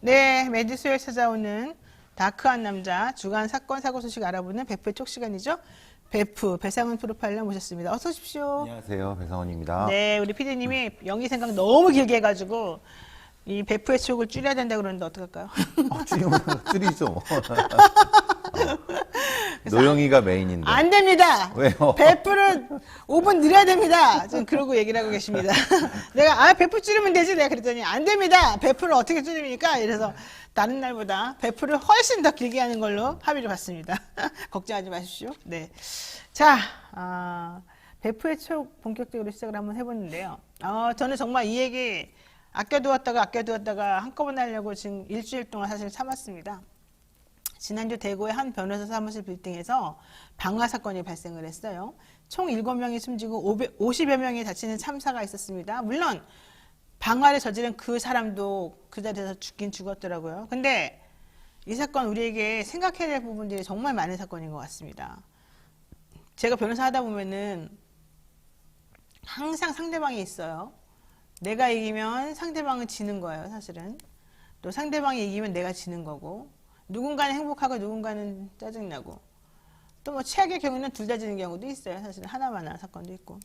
네, 매주 수요일 찾아오는 다크한 남자 주간 사건 사고 소식 알아보는 베프의 쪽 시간이죠. 베프 배상훈 프로파일러 모셨습니다. 어서 오십시오. 안녕하세요, 배상훈입니다. 네, 우리 PD님이 영희 생각 너무 길게 해가지고 이 베프의 쪽을 줄여야 된다 그러는데 어떡할까요? 줄이면 줄이죠. 노영이가 메인인데. 안 됩니다. 왜요? 베프를 5분 늘려야 됩니다. 지금 그러고 얘기를 하고 계십니다. 내가 베프 줄이면 되지 내가 그랬더니 안 됩니다. 베프를 어떻게 줄입니까? 이래서 다른 날보다 베프를 훨씬 더 길게 하는 걸로 합의를 봤습니다. 걱정하지 마십시오. 네, 자 베프의 촉 본격적으로 시작을 한번 해봤는데요. 저는 정말 이 얘기 아껴두었다가 한꺼번에 하려고 지금 일주일 동안 사실 참았습니다. 지난주 대구의 한 변호사 사무실 빌딩에서 방화 사건이 발생을 했어요. 총 7명이 숨지고 50여 명이 다치는 참사가 있었습니다. 물론 방화를 저지른 그 사람도 그 자리에서 죽긴 죽었더라고요. 근데 이 사건 우리에게 생각해야 될 부분들이 정말 많은 사건인 것 같습니다. 제가 변호사 하다 보면은 항상 상대방이 있어요. 내가 이기면 상대방은 지는 거예요, 사실은. 또 상대방이 이기면 내가 지는 거고. 누군가는 행복하고 누군가는 짜증나고 또 뭐 최악의 경우는 둘 다 지는 경우도 있어요. 사실 하나만한 사건도 있고.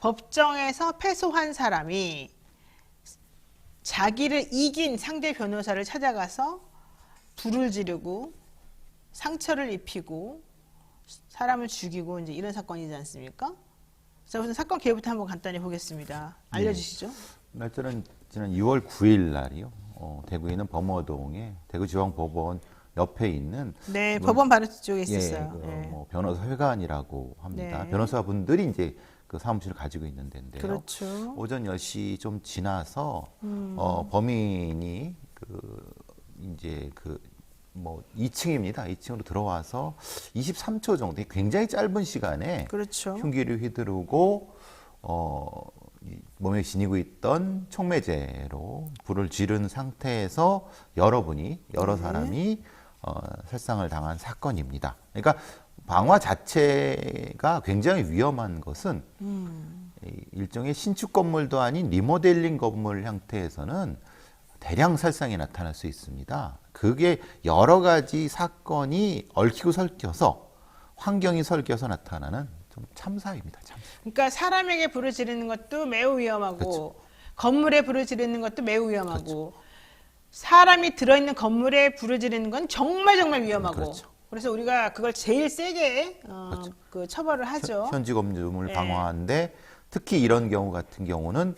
법정에서 패소한 사람이 자기를 이긴 상대 변호사를 찾아가서 불을 지르고 상처를 입히고 사람을 죽이고 이제 이런 사건이지 않습니까? 자, 우선 사건 개요부터 한번 간단히 보겠습니다. 알려주시죠. 날짜는 지난 2월 9일 날이요. 대구에 있는 범어동에 대구지방법원 옆에 있는 네, 법원 바로 쪽에 있었어요. 뭐 변호사 회관이라고 합니다. 네. 변호사분들이 이제 그 사무실을 가지고 있는 데인데요. 그렇죠. 오전 10시 좀 지나서 범인이 이제 뭐 2층입니다. 2층으로 들어와서 23초 정도 굉장히 짧은 시간에 그렇죠. 흉기를 휘두르고 몸에 지니고 있던 촉매제로 불을 지른 상태에서 여러 사람이 살상을 당한 사건입니다. 그러니까 방화 자체가 굉장히 위험한 것은 일종의 신축 건물도 아닌 리모델링 건물 형태에서는 대량 살상이 나타날 수 있습니다. 그게 여러 가지 사건이 얽히고 설켜서 환경이 설켜서 나타나는 좀 참사입니다. 참사. 그러니까 사람에게 불을 지르는 것도 매우 위험하고 그렇죠. 건물에 불을 지르는 것도 매우 위험하고 그렇죠. 사람이 들어있는 건물에 불을 지르는 건 정말 위험하고 그렇죠. 그래서 우리가 그걸 제일 세게 그렇죠. 그 처벌을 하죠. 현지 검증을 네. 방어하는데 특히 이런 경우 같은 경우는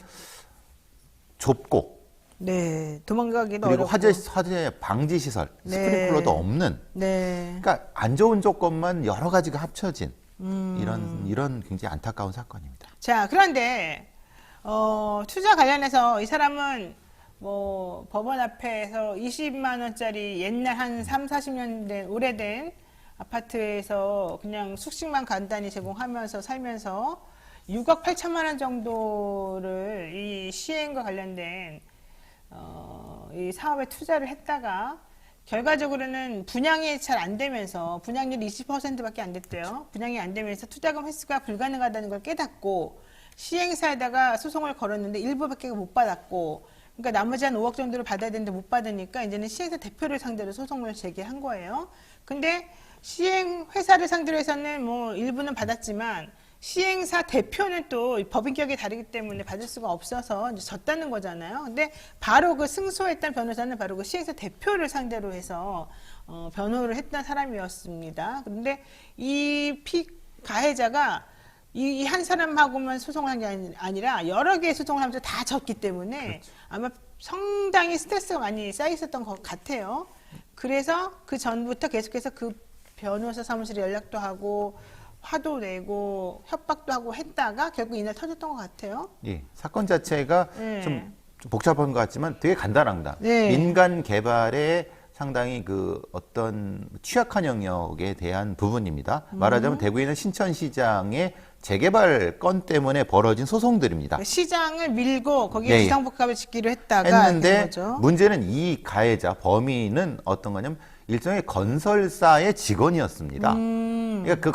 좁고 네, 도망가기도 그리고 어렵고 화재 방지 시설, 네. 스프링클러도 없는 네. 그러니까 안 좋은 조건만 여러 가지가 합쳐진 이런 굉장히 안타까운 사건입니다. 자, 그런데 투자 관련해서 이 사람은 뭐 법원 앞에서 20만 원짜리 옛날 한 3, 40년 된 오래된 아파트에서 그냥 숙식만 간단히 제공하면서 살면서 6억 8천만 원 정도를 이 시행과 관련된 이 사업에 투자를 했다가 결과적으로는 분양이 잘 안 되면서 분양률이 20%밖에 안 됐대요. 분양이 안 되면서 투자금 회수가 불가능하다는 걸 깨닫고 시행사에다가 소송을 걸었는데 일부밖에 못 받았고 그러니까 나머지 한 5억 정도를 받아야 되는데 못 받으니까 이제는 시행사 대표를 상대로 소송을 제기한 거예요. 근데 시행회사를 상대로 해서는 뭐 일부는 받았지만 시행사 대표는 또 법인격이 다르기 때문에 받을 수가 없어서 이제 졌다는 거잖아요. 근데 바로 그 승소했던 변호사는 바로 그 시행사 대표를 상대로 해서 변호를 했던 사람이었습니다. 그런데 이 가해자가 이 한 사람하고만 소송을 한 게 아니라 여러 개의 소송을 하면서 다 졌기 때문에 그렇죠. 아마 상당히 스트레스가 많이 쌓여 있었던 것 같아요. 그래서 그 전부터 계속해서 그 변호사 사무실에 연락도 하고 화도 내고 협박도 하고 했다가 결국 이날 터졌던 것 같아요. 예, 사건 자체가 네. 좀 복잡한 것 같지만 되게 간단합니다. 네. 민간 개발에 상당히 그 어떤 취약한 영역에 대한 부분입니다. 말하자면 대구에 있는 신천시장의 재개발 건 때문에 벌어진 소송들입니다. 시장을 밀고 거기에 예, 예. 지상복합을 짓기로 했다가 했는데 거죠. 문제는 이 가해자 범인은 어떤 거냐면 일종의 건설사의 직원이었습니다. 그러니까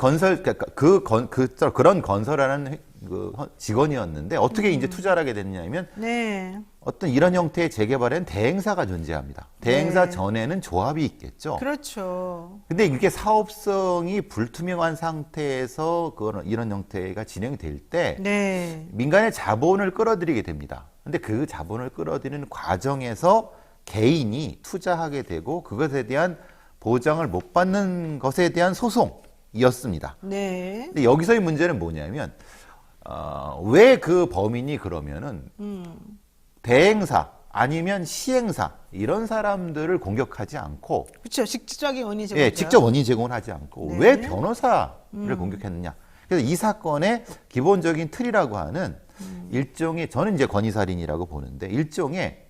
그런 건설하는 그 직원이었는데 어떻게 이제 투자를 하게 됐냐면 네. 어떤 이런 형태의 재개발에는 대행사가 존재합니다. 대행사 네. 전에는 조합이 있겠죠. 그렇죠. 근데 이게 사업성이 불투명한 상태에서 이런 형태가 진행될 때 네. 민간의 자본을 끌어들이게 됩니다. 근데 그 자본을 끌어들이는 과정에서 개인이 투자하게 되고 그것에 대한 보장을 못 받는 것에 대한 소송이었습니다. 네. 근데 여기서의 문제는 뭐냐면 왜 그 범인이 그러면은 대행사 아니면 시행사 이런 사람들을 공격하지 않고 그렇죠. 직접적인 원인이 제공. 예, 직접 원인 제공을 하지 않고 네. 왜 변호사를 공격했느냐. 그래서 이 사건의 기본적인 틀이라고 하는 일종의 저는 이제 권위살인이라고 보는데 일종의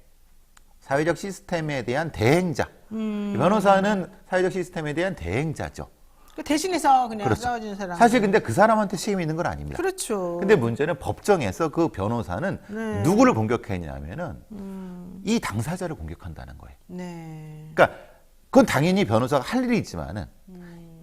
사회적 시스템에 대한 대행자. 변호사는 사회적 시스템에 대한 대행자죠. 그 대신해서 그냥 그렇죠. 싸워주는 사람. 사실 근데 그 사람한테 책임이 있는 건 아닙니다. 그렇죠. 근데 문제는 법정에서 그 변호사는 네. 누구를 공격했냐면은 이 당사자를 공격한다는 거예요. 네. 그러니까 그건 당연히 변호사가 할 일이 있지만은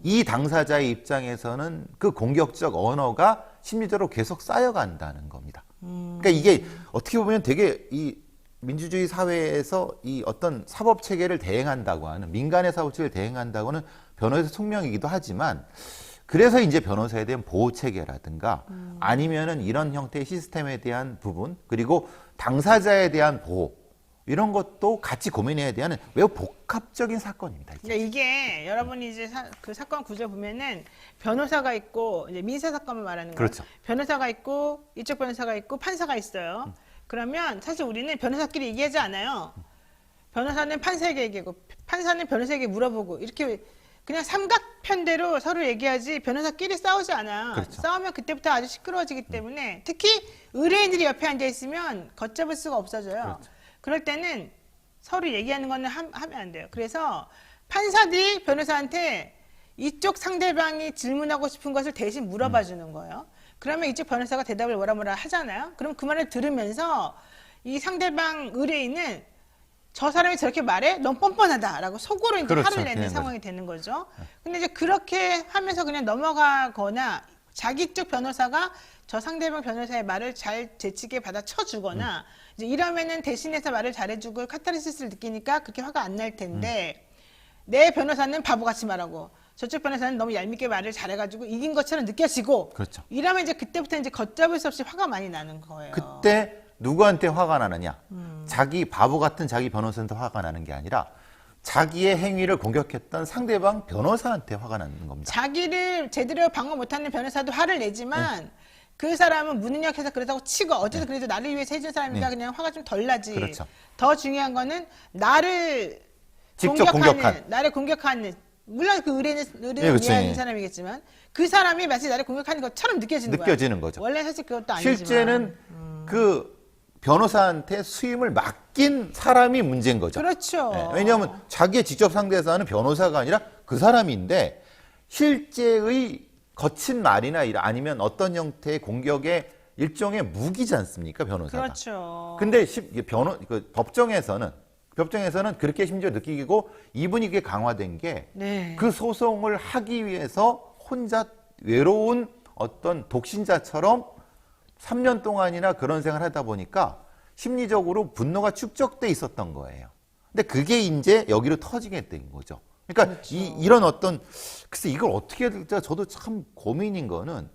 이 당사자의 입장에서는 그 공격적 언어가 심리적으로 계속 쌓여간다는 겁니다. 그러니까 이게 어떻게 보면 되게 이 민주주의 사회에서 이 어떤 사법 체계를 대행한다고 하는 민간의 사법 체계를 대행한다고 하는 변호사의 숙명이기도 하지만 그래서 이제 변호사에 대한 보호 체계라든가 아니면은 이런 형태의 시스템에 대한 부분 그리고 당사자에 대한 보호 이런 것도 같이 고민해야 되는 매우 복합적인 사건입니다. 이게. 그러니까 이게 여러분이 이제 그 사건 구조 보면은 변호사가 있고 이제 민사 사건을 말하는 거예요. 그렇죠. 변호사가 있고 이쪽 변호사가 있고 판사가 있어요. 그러면 사실 우리는 변호사끼리 얘기하지 않아요. 변호사는 판사에게 얘기하고 판사는 변호사에게 물어보고 이렇게 그냥 삼각편대로 서로 얘기하지 변호사끼리 싸우지 않아. 그렇죠. 싸우면 그때부터 아주 시끄러워지기 때문에 특히 의뢰인들이 옆에 앉아 있으면 걷잡을 수가 없어져요. 그렇죠. 그럴 때는 서로 얘기하는 거는 하면 안 돼요. 그래서 판사들이 변호사한테 이쪽 상대방이 질문하고 싶은 것을 대신 물어봐 주는 거예요. 그러면 이쪽 변호사가 대답을 뭐라 하잖아요. 그럼 그 말을 들으면서 이 상대방 의뢰인은 저 사람이 저렇게 말해? 넌 뻔뻔하다라고 속으로 이제 그렇죠. 화를 내는 그냥 상황이 되는 거죠. 근데 이제 그렇게 하면서 그냥 넘어가거나 자기 쪽 변호사가 저 상대방 변호사의 말을 잘 재치게 받아쳐주거나 이제 이러면은 대신해서 말을 잘해주고 카타르시스를 느끼니까 그렇게 화가 안 날 텐데 내 변호사는 바보같이 말하고 저쪽 변호사는 너무 얄밉게 말을 잘해가지고 이긴 것처럼 느껴지고 그렇죠. 이러면 이제 그때부터 이제 걷잡을 수 없이 화가 많이 나는 거예요. 그때 누구한테 화가 나느냐? 자기 바보 같은 자기 변호사한테 화가 나는 게 아니라 자기의 행위를 공격했던 상대방 변호사한테 화가 나는 겁니다. 자기를 제대로 방어 못하는 변호사도 화를 내지만 그 사람은 무능력해서 그러다고 치고 어쨌든 그래도 나를 위해서 해준 사람이니까 그냥 화가 좀 덜 나지. 그렇죠. 더 중요한 거는 나를 직접 공격한. 나를 공격하는 물론 그 의뢰인을 예, 그치. 위한 사람이겠지만 그 사람이 마치 나를 공격하는 것처럼 느껴지는 거죠. 원래 사실 그것도 아니지만 실제는 그 변호사한테 수임을 맡긴 사람이 문제인 거죠. 그렇죠. 예, 왜냐하면 자기의 직접 상대에서는 변호사가 아니라 그 사람인데 실제의 거친 말이나 아니면 어떤 형태의 공격의 일종의 무기지 않습니까, 변호사가. 그렇죠. 근데 법정에서는 그렇게 심지어 느끼고 이분이 그게 강화된 게 네. 그 소송을 하기 위해서 혼자 외로운 어떤 독신자처럼 3년 동안이나 그런 생활을 하다 보니까 심리적으로 분노가 축적돼 있었던 거예요. 근데 그게 이제 여기로 터지게 된 거죠. 그러니까 그렇죠. 이런 어떤 글쎄 이걸 어떻게 해야 될지 저도 참 고민인 거는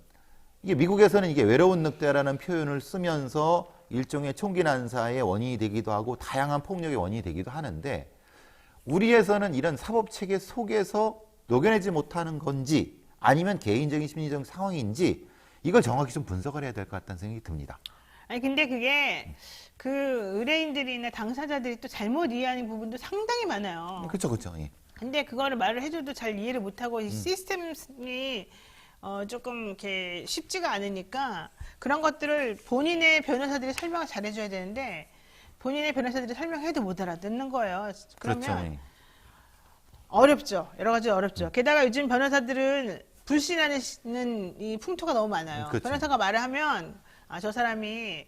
이게 미국에서는 이게 외로운 늑대라는 표현을 쓰면서 일종의 총기 난사의 원인이 되기도 하고 다양한 폭력의 원인이 되기도 하는데 우리에서는 이런 사법 체계 속에서 녹여내지 못하는 건지 아니면 개인적인 심리적 상황인지 이걸 정확히 좀 분석을 해야 될 것 같다는 생각이 듭니다. 아니 근데 그게 그 의뢰인들이나 당사자들이 또 잘못 이해하는 부분도 상당히 많아요. 그렇죠, 그렇죠. 예. 근데 그거를 말을 해줘도 잘 이해를 못하고 이 시스템이 조금 이렇게 쉽지가 않으니까 그런 것들을 본인의 변호사들이 설명을 잘 해줘야 되는데 본인의 변호사들이 설명해도 못 알아듣는 거예요. 그러면 그렇죠. 예. 어렵죠. 여러 가지 어렵죠. 게다가 요즘 변호사들은 불신하는 이 풍토가 너무 많아요. 그렇죠. 변호사가 말을 하면 저 사람이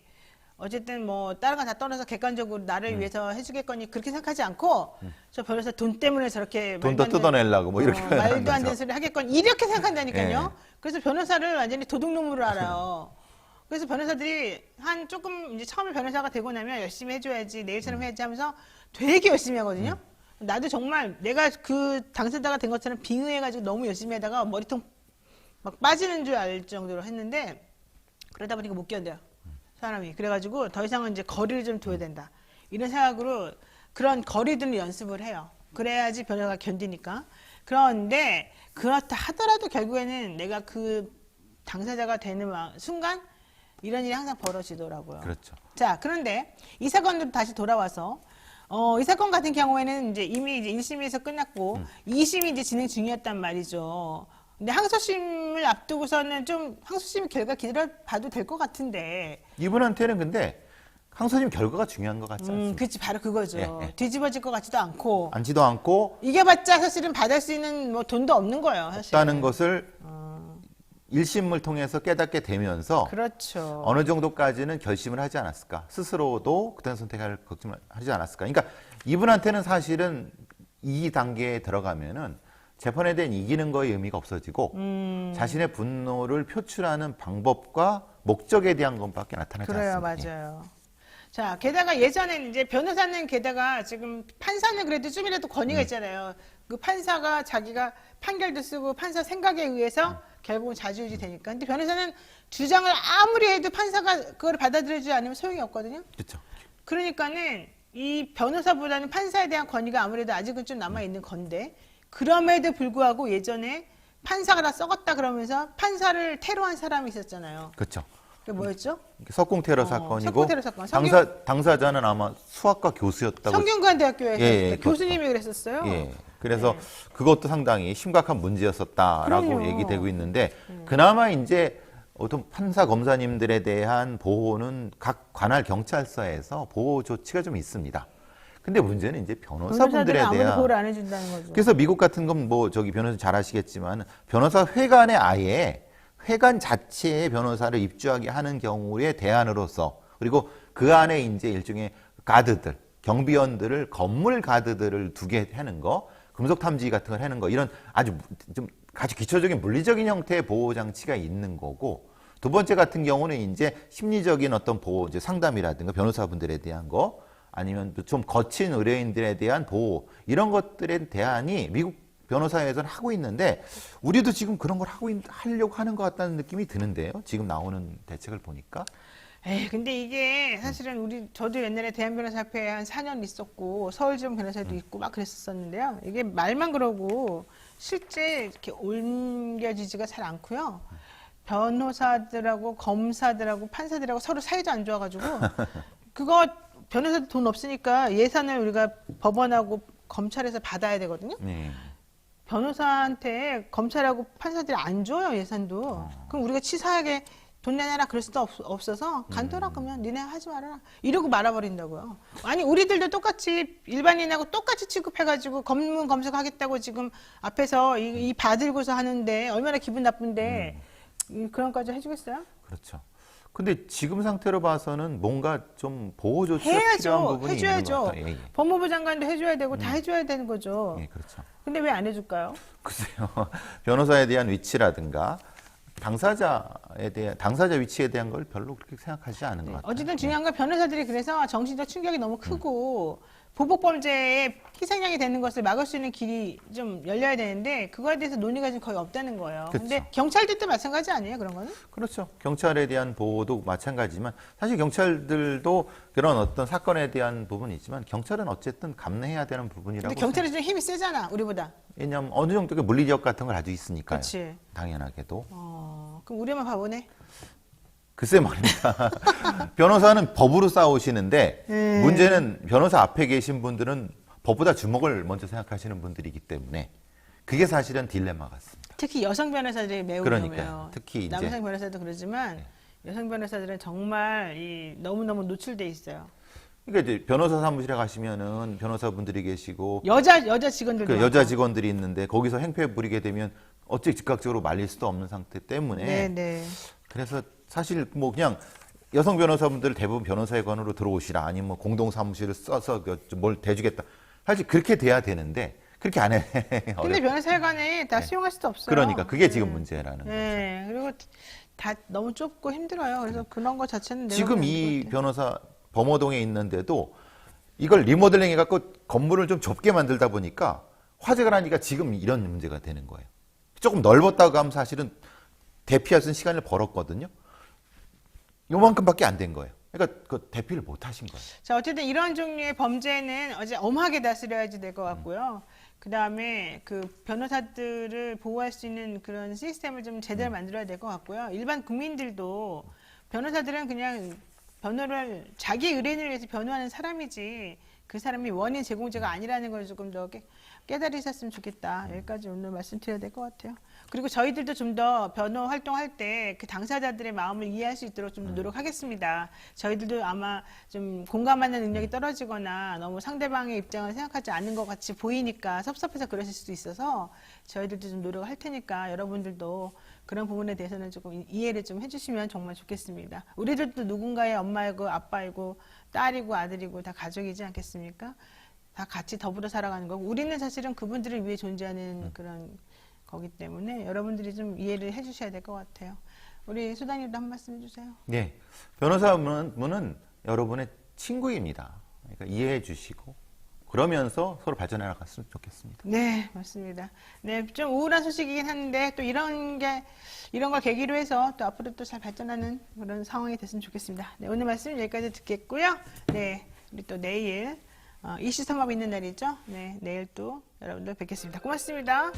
어쨌든 뭐 다른 거 다 떠나서 객관적으로 나를 위해서 해주겠거니 그렇게 생각하지 않고 저 변호사 돈 때문에 저렇게 돈 더 뜯어내려고 뭐 이렇게 말도 안 되는 거죠. 소리 하겠거니 이렇게 생각한다니까요. 예. 그래서 변호사를 완전히 도둑놈으로 알아요. 그래서 변호사들이 한 조금 이제 처음에 변호사가 되고 나면 열심히 해줘야지, 내일처럼 해야지 하면서 되게 열심히 하거든요. 나도 정말 내가 그 당사자가 된 것처럼 빙의해가지고 너무 열심히 하다가 머리통 막 빠지는 줄 알 정도로 했는데 그러다 보니까 못 견뎌요. 사람이. 그래가지고 더 이상은 이제 거리를 좀 둬야 된다. 이런 생각으로 그런 거리두는 연습을 해요. 그래야지 변호사가 견디니까. 그런데 그렇다 하더라도 결국에는 내가 그 당사자가 되는 순간 이런 일이 항상 벌어지더라고요. 그렇죠. 자, 그런데 이 사건으로 다시 돌아와서 이 사건 같은 경우에는 이제 이미 이제 1심에서 끝났고 2심이 이제 진행 중이었단 말이죠. 근데 항소심을 앞두고서는 좀 항소심 결과 기다려봐도 될 것 같은데. 이분한테는 근데 항소심 결과가 중요한 것 같지 않습니까? 그치, 바로 그거죠. 예, 예. 뒤집어질 것 같지도 않고. 앉지도 않고 이겨봤자 사실은 받을 수 있는 뭐 돈도 없는 거예요, 사실. 없다는 것을 1심을 통해서 깨닫게 되면서 그렇죠. 어느 정도까지는 결심을 하지 않았을까? 스스로도 그때는 선택할 걱정을 하지 않았을까? 그러니까 이분한테는 사실은 이 단계에 들어가면은 재판에 대한 이기는 거의 의미가 없어지고 자신의 분노를 표출하는 방법과 목적에 대한 것밖에 나타나지 그래요, 않습니다. 맞아요. 자, 게다가 예전에 이제 변호사는 게다가 지금 판사는 그래도 좀이라도 권위가 있잖아요. 그 판사가 자기가 판결도 쓰고 판사 생각에 의해서 결국은 자주유지 되니까. 근데 변호사는 주장을 아무리 해도 판사가 그걸 받아들여주지 않으면 소용이 없거든요. 그렇죠. 그러니까는 이 변호사보다는 판사에 대한 권위가 아무래도 아직은 좀 남아있는 건데 그럼에도 불구하고 예전에 판사가 다 썩었다 그러면서 판사를 테러한 사람이 있었잖아요. 그렇죠. 그게 뭐였죠? 석공 테러 사건이고 석공 테러 사건. 당사자는 아마 수학과 교수였다고. 성균관대학교에서 예, 예, 교수님이 그랬었어요. 예. 그래서 그것도 상당히 심각한 문제였었다라고 그럼요. 얘기되고 있는데 그나마 이제 어떤 판사 검사님들에 대한 보호는 각 관할 경찰서에서 보호 조치가 좀 있습니다. 근데 문제는 이제 변호사분들에 아무도 대한. 보호를 안 해준다는 거죠. 그래서 미국 같은 건 뭐 저기 변호사 잘 아시겠지만 변호사 회관에 아예 회관 자체에 변호사를 입주하게 하는 경우에 대안으로서 그리고 그 안에 이제 일종의 가드들, 경비원들을 건물 가드들을 두게 하는 거, 금속 탐지 같은 걸 하는 거 이런 아주 기초적인 물리적인 형태의 보호 장치가 있는 거고 두 번째 같은 경우는 이제 심리적인 어떤 보호, 이제 상담이라든가 변호사분들에 대한 거 아니면 좀 거친 의뢰인들에 대한 보호 이런 것들에 대안이 미국 변호사에서는 하고 있는데 우리도 지금 그런 걸 하려고 하는 것 같다는 느낌이 드는데요. 지금 나오는 대책을 보니까. 근데 이게 사실은 저도 옛날에 대한변호사협회에 한 4년 있었고 서울지방 변호사도 있고 막 그랬었는데요. 이게 말만 그러고 실제 이렇게 옮겨지지가 잘 않고요. 변호사들하고 검사들하고 판사들하고 서로 사이도 안 좋아가지고 그거 변호사도 돈 없으니까 예산을 우리가 법원하고 검찰에서 받아야 되거든요. 네. 변호사한테 검찰하고 판사들이 안 줘요, 예산도. 그럼 우리가 치사하게 돈 내놔라 그럴 수도 없어서 간더라 그러면 니네 하지 말아라 이러고 말아버린다고요. 아니 우리들도 똑같이 일반인하고 똑같이 취급해가지고 검문 검색하겠다고 지금 앞에서 이 봐들고서 하는데 얼마나 기분 나쁜데 그런 까지 해주겠어요? 그렇죠. 근데 지금 상태로 봐서는 뭔가 좀 보호 조치가 필요한 부분이 있는 것 같아요. 예, 예. 법무부 장관도 해줘야 되고 다 해줘야 되는 거죠. 예, 그렇죠. 근데 왜 안 해줄까요? 글쎄요. 변호사에 대한 위치라든가 당사자 위치에 대한 걸 별로 그렇게 생각하지 않은 것 같아요. 어쨌든 중요한 건 변호사들이 그래서 정신적 충격이 너무 크고 보복범죄의 희생양이 되는 것을 막을 수 있는 길이 좀 열려야 되는데 그거에 대해서 논의가 지금 거의 없다는 거예요. 그쵸. 근데 경찰들도 마찬가지 아니에요, 그런 거는? 그렇죠. 경찰에 대한 보호도 마찬가지지만 사실 경찰들도 그런 어떤 사건에 대한 부분이 있지만 경찰은 어쨌든 감내해야 되는 부분이라고. 근데 경찰이 좀 힘이 세잖아, 우리보다. 왜냐하면 어느 정도의 물리력 같은 걸 가지고 있으니까요. 그치. 당연하게도. 그럼 우리만 바보네? 글쎄 말입니다. 변호사는 법으로 싸우시는데 문제는 변호사 앞에 계신 분들은 법보다 주먹을 먼저 생각하시는 분들이기 때문에 그게 사실은 딜레마 같습니다. 특히 여성 변호사들이 매우 그러니까요. 위험해요. 특히 이제 남성 변호사도 그러지만 여성 변호사들은 정말 너무너무 노출돼 있어요. 그러니까 이제 변호사 사무실에 가시면은 변호사분들이 계시고 여자 직원들도 그 많고. 여자 직원들이 있는데 거기서 행패 부리게 되면 어찌 즉각적으로 말릴 수도 없는 상태 때문에 네. 그래서 사실 뭐 그냥 여성 변호사분들 대부분 변호사회관으로 들어오시라 아니면 뭐 공동 사무실을 써서 뭘 대주겠다. 사실 그렇게 돼야 되는데 그렇게 안 해. 근데 변호사회관에 다 수용할 수도 없어요. 그러니까 그게 지금 문제라는 거죠. 네. 그리고 다 너무 좁고 힘들어요. 그래서 그런 거 자체는 지금 내려가면 이 안 될 것 같아요. 변호사 범어동에 있는데도 이걸 리모델링 해갖고 건물을 좀 좁게 만들다 보니까 화재가 나니까 지금 이런 문제가 되는 거예요. 조금 넓었다고 하면 사실은 대피할 수 있는 시간을 벌었거든요. 요만큼밖에 안 된 거예요. 그러니까 그 대피를 못 하신 거예요. 자, 어쨌든 이런 종류의 범죄는 어제 엄하게 다스려야지 될 것 같고요. 그 다음에 그 변호사들을 보호할 수 있는 그런 시스템을 좀 제대로 만들어야 될 것 같고요. 일반 국민들도 변호사들은 그냥 변호를 자기 의뢰인을 위해서 변호하는 사람이지 그 사람이 원인 제공자가 아니라는 걸 조금 더 깨달으셨으면 좋겠다. 여기까지 오늘 말씀드려야 될 것 같아요. 그리고 저희들도 좀 더 변호 활동할 때 그 당사자들의 마음을 이해할 수 있도록 좀 더 노력하겠습니다. 저희들도 아마 좀 공감하는 능력이 떨어지거나 너무 상대방의 입장을 생각하지 않는 것 같이 보이니까 섭섭해서 그러실 수도 있어서 저희들도 좀 노력을 할 테니까 여러분들도 그런 부분에 대해서는 조금 이해를 좀 해주시면 정말 좋겠습니다. 우리들도 누군가의 엄마이고 아빠이고 딸이고 아들이고 다 가족이지 않겠습니까? 다 같이 더불어 살아가는 거고 우리는 사실은 그분들을 위해 존재하는 그런 거기 때문에 여러분들이 좀 이해를 해주셔야 될 것 같아요. 우리 소장님도 한 말씀 해주세요. 네, 변호사분은 여러분의 친구입니다. 그러니까 이해해 주시고 그러면서 서로 발전해 나갔으면 좋겠습니다. 네, 맞습니다. 네, 좀 우울한 소식이긴 한데 또 이런 걸 계기로 해서 또 앞으로 또 잘 발전하는 그런 상황이 됐으면 좋겠습니다. 네, 오늘 말씀 여기까지 듣겠고요. 네, 우리 또 내일 이슈 삼합 있는 날이죠. 네, 내일 또 여러분들 뵙겠습니다. 고맙습니다.